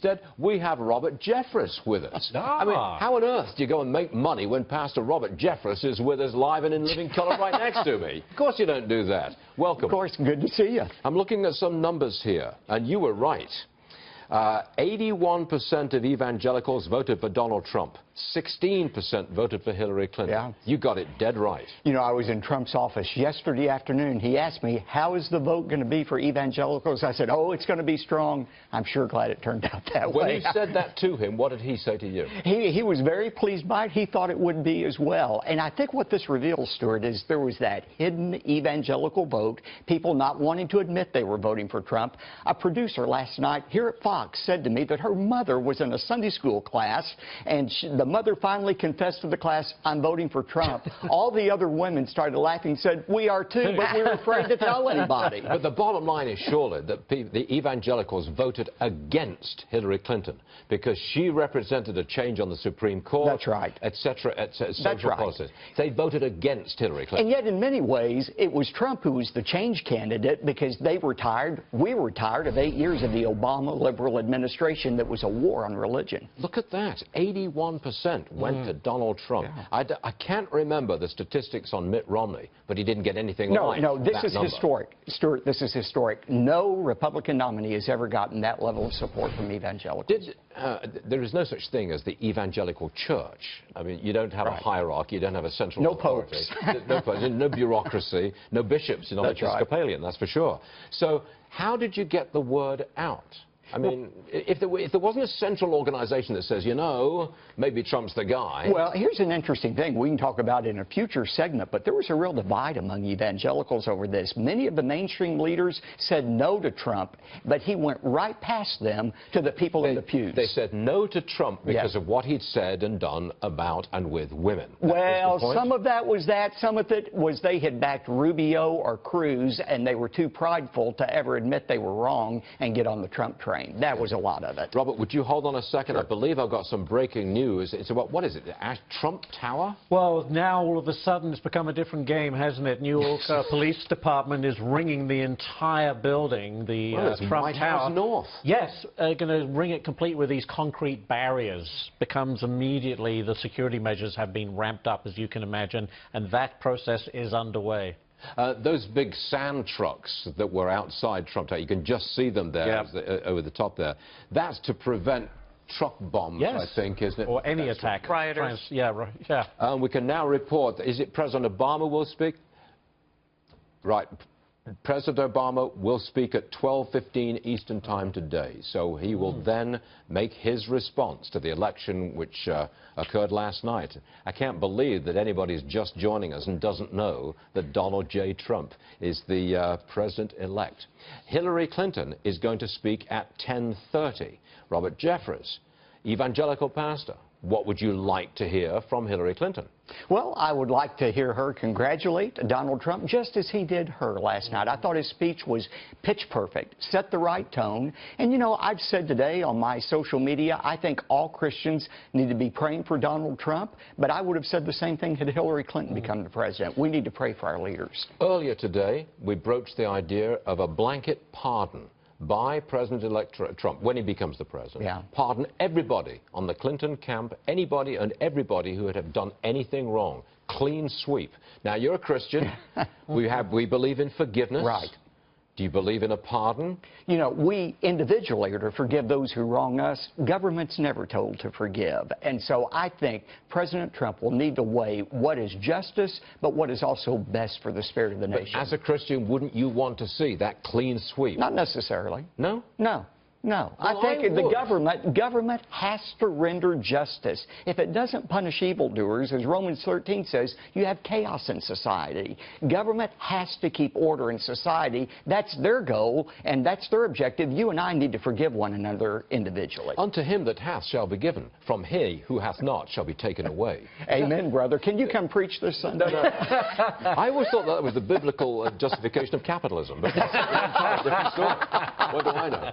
Instead, we have Robert Jeffress with us. I mean, how on earth do you go and make money when Pastor Robert Jeffress is with us live and in living colour right next to me? Of course you don't do that. Welcome. Of course, good to see you. I'm looking at some numbers here, and you were right. 81% of evangelicals voted for Donald Trump. 16% voted for Hillary Clinton. Yeah. You got it dead right. You know, I was in Trump's office yesterday afternoon. He asked me, how is the vote going to be for evangelicals? I said, oh, it's going to be strong. I'm sure glad it turned out that way. When you said that to him, what did he say to you? He was very pleased by it. He thought it would be as well. And I think what this reveals, Stuart, is there was that hidden evangelical vote, people not wanting to admit they were voting for Trump. A producer last night here at Fox said to me that her mother was in a Sunday school class, and the mother finally confessed to the class, I'm voting for Trump. All the other women started laughing and said, we are too, but we're afraid to tell anybody. But the bottom line is surely that the evangelicals voted against Hillary Clinton because she represented a change on the Supreme Court. That's right. Etc. That's social right. policies. They voted against Hillary Clinton. And yet, in many ways, it was Trump who was the change candidate because they were tired, we were tired of 8 years of the Obama liberal administration that was a war on religion. Look at that. 81% went to Donald Trump. Yeah. I can't remember the statistics on Mitt Romney, but he didn't get anything like No, this that is number. historic. Stuart, this is historic. No Republican nominee has ever gotten that level of support from evangelicals. There is no such thing as the evangelical church. I mean, you don't have a hierarchy, you don't have a central no authority. Popes. No popes, no bureaucracy, no bishops, you know, That's Episcopalian, that's for sure. So how did you get the word out? I mean, if there wasn't a central organization that says, you know, maybe Trump's the guy. Well, here's an interesting thing we can talk about in a future segment, but there was a real divide among evangelicals over this. Many of the mainstream leaders said no to Trump, but he went right past them to the people in the pews. They said no to Trump because of what he'd said and done about and with women. Well, some of that was that. Some of it was they had backed Rubio or Cruz, and they were too prideful to ever admit they were wrong and get on the Trump train. That was a lot of it. Robert, would you hold on a second? Sure. I believe I've got some breaking news. It's about, what is it, the Trump Tower? Well, now all of a sudden it's become a different game, hasn't it? New York Police Department is ringing the entire building, the Trump White Tower. House North. Yes, going to ring it complete with these concrete barriers. Becomes immediately, the security measures have been ramped up, as you can imagine, and that process is underway. Those big sand trucks that were outside Trump Tower, you can just see them there over the top there. That's to prevent truck bombs, I think, isn't it? Or any attack. Rioters. We can now report, is it President Obama will speak? Right. President Obama will speak at 12:15 Eastern Time today, so he will then make his response to the election which occurred last night. I can't believe that anybody's just joining us and doesn't know that Donald J. Trump is the president-elect. Hillary Clinton is going to speak at 10:30. Robert Jeffress, evangelical pastor, what would you like to hear from Hillary Clinton? Well, I would like to hear her congratulate Donald Trump just as he did her last night. I thought his speech was pitch perfect, set the right tone. And, you know, I've said today on my social media, I think all Christians need to be praying for Donald Trump, but I would have said the same thing had Hillary Clinton become the president. We need to pray for our leaders. Earlier today, we broached the idea of a blanket pardon by President-elect Trump, when he becomes the president, pardon everybody on the Clinton camp, anybody and everybody who had done anything wrong. Clean sweep. Now, you're a Christian. we believe in forgiveness. Right. Do you believe in a pardon? You know, we individually are to forgive those who wrong us. Government's never told to forgive. And so I think President Trump will need to weigh what is justice, but what is also best for the spirit of the nation. But as a Christian, wouldn't you want to see that clean sweep? Not necessarily. No? No. No, well, I think the government has to render justice. If it doesn't punish evildoers, as Romans 13 says, you have chaos in society. Government has to keep order in society. That's their goal, and that's their objective. You and I need to forgive one another individually. Unto him that hath shall be given. From he who hath not shall be taken away. Amen, brother. Can you come preach this Sunday? No. I always thought that was the biblical justification of capitalism, but that's a different story. What do I know?